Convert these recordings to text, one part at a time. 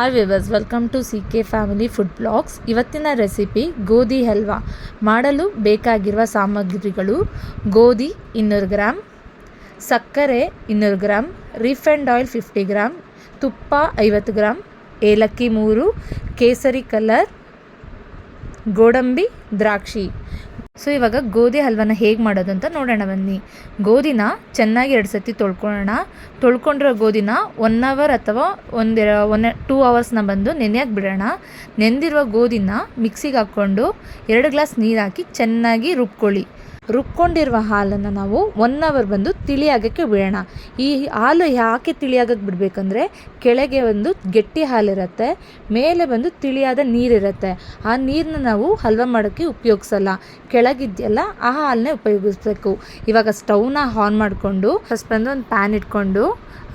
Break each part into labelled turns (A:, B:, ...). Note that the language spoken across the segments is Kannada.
A: Hi viewers, welcome to CK family food blogs. ಇವತ್ತಿನ ರೆಸಿಪಿ ಗೋಧಿ ಹಲ್ವಾ. ಮಾಡಲು ಬೇಕಾಗಿರುವ ಸಾಮಗ್ರಿಗಳು: ಗೋಧಿ 200 ಗ್ರಾಮ್, ಸಕ್ಕರೆ 200 ಗ್ರಾಮ್, ರಿಫೈಂಡ್ ಆಯಿಲ್ 50 ಗ್ರಾಮ್, ತುಪ್ಪ 50 ಗ್ರಾಮ್, ಏಲಕ್ಕಿ 3, ಕೇಸರಿ ಕಲರ್, ಗೋಡಂಬಿ, ದ್ರಾಕ್ಷಿ. ಸೊ ಇವಾಗ ಗೋಧಿ ಹಲ್ವಾನ ಹೇಗೆ ಮಾಡೋದು ಅಂತ ನೋಡೋಣ ಬನ್ನಿ. ಗೋಧಿನ ಚೆನ್ನಾಗಿ 2 ಸತಿ ತೊಳ್ಕೊಳ್ಳೋಣ. ತೊಳ್ಕೊಂಡಿರೋ ಗೋಧಿನ 1 ಅವರ್ ಅಥವಾ 2 ಅವರ್ಸ್ನ ಬಂದು ನೆನೆಯಕ್ಕೆ ಬಿಡೋಣ. ನೆಂದಿರುವ ಗೋಧಿನ ಮಿಕ್ಸಿಗೆ ಹಾಕ್ಕೊಂಡು 2 ಗ್ಲಾಸ್ ನೀರು ಹಾಕಿ ಚೆನ್ನಾಗಿ ರುಬ್ಕೊಂಡಿರುವ ಹಾಲನ್ನು ನಾವು 1 ಅವರ್ ಬಂದು ತಿಳಿಯಾಗಕ್ಕೆ ಬಿಡೋಣ. ಈ ಹಾಲು ಯಾಕೆ ತಿಳಿಯಾಗಕ್ಕೆ ಬಿಡಬೇಕಂದ್ರೆ, ಕೆಳಗೆ ಒಂದು ಗಟ್ಟಿ ಹಾಲಿರುತ್ತೆ, ಮೇಲೆ ಬಂದು ತಿಳಿಯಾದ ನೀರಿರುತ್ತೆ. ಆ ನೀರನ್ನ ನಾವು ಹಲ್ವಾ ಮಾಡೋಕ್ಕೆ ಉಪಯೋಗಿಸಲ್ಲ, ಕೆಳಗಿದೆಯಲ್ಲ ಆ ಹಾಲನ್ನೇ ಉಪಯೋಗಿಸ್ಬೇಕು. ಇವಾಗ ಸ್ಟವ್ನ ಆನ್ ಮಾಡಿಕೊಂಡು ಫಸ್ಟ್ ಬಂದು ಒಂದು ಪ್ಯಾನ್ ಇಟ್ಕೊಂಡು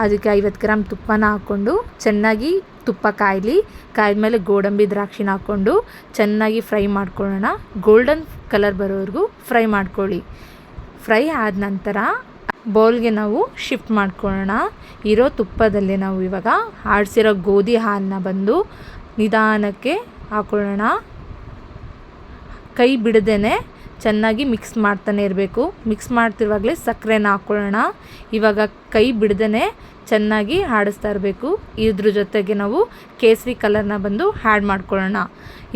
A: ಅದಕ್ಕೆ 50 ಗ್ರಾಮ್ ತುಪ್ಪನ ಹಾಕ್ಕೊಂಡು ಚೆನ್ನಾಗಿ ತುಪ್ಪ ಕಾಯ್ದ್ಮೇಲೆ ಗೋಡಂಬಿ ದ್ರಾಕ್ಷಿನ ಹಾಕ್ಕೊಂಡು ಚೆನ್ನಾಗಿ ಫ್ರೈ ಮಾಡ್ಕೊಳ್ಳೋಣ. ಗೋಲ್ಡನ್ ಕಲರ್ ಬರೋವರೆಗೂ ಫ್ರೈ ಮಾಡ್ಕೊಳ್ಳಿ. ಫ್ರೈ ಆದ ನಂತರ ಬೌಲ್ಗೆ ನಾವು ಶಿಫ್ಟ್ ಮಾಡ್ಕೊಳ್ಳೋಣ. ಇರೋ ತುಪ್ಪದಲ್ಲಿ ನಾವು ಇವಾಗ ಆಡಿಸಿರೋ ಗೋಧಿ ಹಾಲನ್ನ ಬಂದು ನಿಧಾನಕ್ಕೆ ಹಾಕೊಳ್ಳೋಣ. ಕೈ ಬಿಡದೇನೆ ಚೆನ್ನಾಗಿ ಮಿಕ್ಸ್ ಮಾಡ್ತಾನೆ ಇರಬೇಕು. ಮಿಕ್ಸ್ ಮಾಡ್ತಿರುವಾಗಲೇ ಸಕ್ಕರೆನ ಹಾಕ್ಕೊಳ್ಳೋಣ. ಇವಾಗ ಕೈ ಬಿಡದೇ ಚೆನ್ನಾಗಿ ಆಡಿಸ್ತಾ ಇರಬೇಕು. ಇದ್ರ ಜೊತೆಗೆ ನಾವು ಕೇಸರಿ ಕಲರ್ನ ಬಂದು ಆ್ಯಡ್ ಮಾಡ್ಕೊಳ್ಳೋಣ.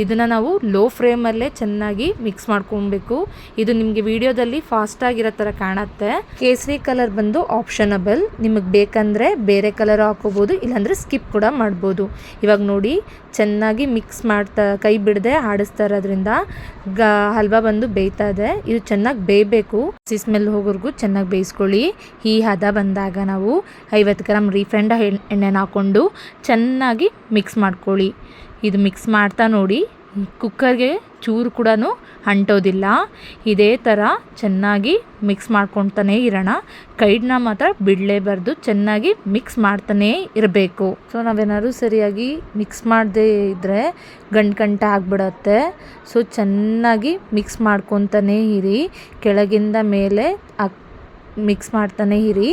A: ಇದನ್ನು ನಾವು ಲೋ ಫ್ಲೇಮಲ್ಲೇ ಚೆನ್ನಾಗಿ ಮಿಕ್ಸ್ ಮಾಡ್ಕೊಬೇಕು. ಇದು ನಿಮಗೆ ವಿಡಿಯೋದಲ್ಲಿ ಫಾಸ್ಟಾಗಿರೋ ಥರ ಕಾಣುತ್ತೆ. ಕೇಸರಿ ಕಲರ್ ಬಂದು ಆಪ್ಷನಬಲ್, ನಿಮಗೆ ಬೇಕಂದರೆ ಬೇರೆ ಕಲರ್ ಹಾಕೋಬೋದು, ಇಲ್ಲಾಂದರೆ ಸ್ಕಿಪ್ ಕೂಡ ಮಾಡ್ಬೋದು. ಇವಾಗ ನೋಡಿ ಚೆನ್ನಾಗಿ ಮಿಕ್ಸ್ ಮಾಡ್ತಾ ಕೈ ಬಿಡದೆ ಆಡಿಸ್ತಾ ಇರೋದ್ರಿಂದ ಹಲ್ವಾ ಬಂದು ಬೇಯ್ತಾ ಇದೆ. ಇದು ಚೆನ್ನಾಗಿ ಬೇಯಬೇಕು. ಸ್ಮೆಲ್ ಹೋಗೋರ್ಗೂ ಚೆನ್ನಾಗಿ ಬೇಯಿಸ್ಕೊಳ್ಳಿ. ಈ ಹದ ಬಂದಾಗ ನಾವು 50 ಗ್ರಾಮ್ ರಿಫೈಂಡ್ ಎಣ್ಣೆನ ಹಾಕ್ಕೊಂಡು ಚೆನ್ನಾಗಿ ಮಿಕ್ಸ್ ಮಾಡ್ಕೊಳ್ಳಿ. ಇದು ಮಿಕ್ಸ್ ಮಾಡ್ತಾ ನೋಡಿ, ಕುಕ್ಕರ್ಗೆ ಚೂರು ಕೂಡ ಅಂಟೋದಿಲ್ಲ. ಇದೇ ಥರ ಚೆನ್ನಾಗಿ ಮಿಕ್ಸ್ ಮಾಡ್ಕೊತಾನೆ ಇರೋಣ. ಕೈನ ಮಾತ್ರ ಬಿಡಲೇಬಾರ್ದು, ಚೆನ್ನಾಗಿ ಮಿಕ್ಸ್ ಮಾಡ್ತಾನೇ ಇರಬೇಕು. ಸೊ ನಾವೇನಾದ್ರು ಸರಿಯಾಗಿ ಮಿಕ್ಸ್ ಮಾಡದೇ ಇದ್ದರೆ ಗಂಟು ಆಗಿಬಿಡತ್ತೆ. ಸೊ ಚೆನ್ನಾಗಿ ಮಿಕ್ಸ್ ಮಾಡ್ಕೊತಾನೆ ಇರಿ. ಕೆಳಗಿಂದ ಮೇಲೆ ಮಿಕ್ಸ್ ಮಾಡ್ತಾನೆ ಇರಿ.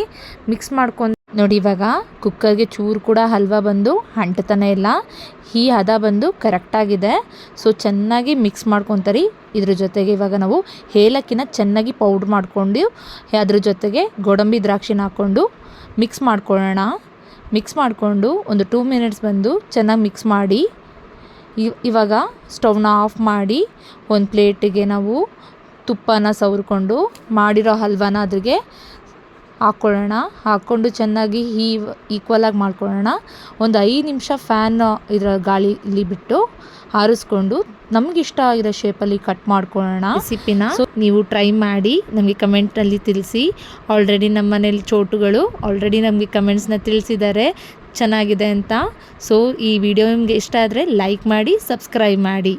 A: ಮಿಕ್ಸ್ ಮಾಡ್ಕೊಂಡು ನೋಡಿ, ಇವಾಗ ಕುಕ್ಕರ್ಗೆ ಚೂರು ಕೂಡ ಹಲ್ವಾ ಬಂದು ಅಂಟ್ತಾನೆ ಇಲ್ಲ. ಈ ಹದ ಬಂದು ಕರೆಕ್ಟಾಗಿದೆ. ಸೊ ಚೆನ್ನಾಗಿ ಮಿಕ್ಸ್ ಮಾಡ್ಕೊತಾರಿ. ಇದ್ರ ಜೊತೆಗೆ ಇವಾಗ ನಾವು ಏಲಕ್ಕಿನ ಚೆನ್ನಾಗಿ ಪೌಡ್ರ್ ಮಾಡ್ಕೊಂಡು ಅದ್ರ ಜೊತೆಗೆ ಗೋಡಂಬಿ ದ್ರಾಕ್ಷಿನ ಹಾಕ್ಕೊಂಡು ಮಿಕ್ಸ್ ಮಾಡ್ಕೊಳ್ಳೋಣ. ಮಿಕ್ಸ್ ಮಾಡಿಕೊಂಡು ಒಂದು 2 ಮಿನಿಟ್ಸ್ ಬಂದು ಚೆನ್ನಾಗಿ ಮಿಕ್ಸ್ ಮಾಡಿ ಇವಾಗ ಸ್ಟವ್ನ ಆಫ್ ಮಾಡಿ ಒಂದು ಪ್ಲೇಟಿಗೆ ನಾವು ತುಪ್ಪನ ಸವರ್ಕೊಂಡು ಮಾಡಿರೋ ಹಲ್ವಾನ ಅದ್ರಿಗೆ ಹಾಕ್ಕೊಳ್ಳೋಣ. ಹಾಕ್ಕೊಂಡು ಚೆನ್ನಾಗಿ ಈಕ್ವಲಾಗಿ ಮಾಡ್ಕೊಳ್ಳೋಣ. ಒಂದು 5 ನಿಮಿಷ ಫ್ಯಾನ್ ಇದರ ಗಾಳಿಲಿ ಬಿಟ್ಟು ಆರಿಸ್ಕೊಂಡು ನಮಗಿಷ್ಟ ಆಗಿರೋ ಶೇಪಲ್ಲಿ ಕಟ್ ಮಾಡ್ಕೊಳ್ಳೋಣ ರೆಸಿಪಿನ. ಸೊ ನೀವು ಟ್ರೈ ಮಾಡಿ ನಮಗೆ ಕಮೆಂಟಲ್ಲಿ ತಿಳಿಸಿ. ಆಲ್ರೆಡಿ ನಮ್ಮ ಮನೇಲಿ ಚೋಟುಗಳು ಆಲ್ರೆಡಿ ನಮಗೆ ಕಮೆಂಟ್ಸ್ನ ತಿಳಿಸಿದ್ದಾರೆ ಚೆನ್ನಾಗಿದೆ ಅಂತ. ಸೊ ಈ ವಿಡಿಯೋ ನಿಮಗೆ ಇಷ್ಟ ಆದರೆ ಲೈಕ್ ಮಾಡಿ, ಸಬ್ಸ್ಕ್ರೈಬ್ ಮಾಡಿ.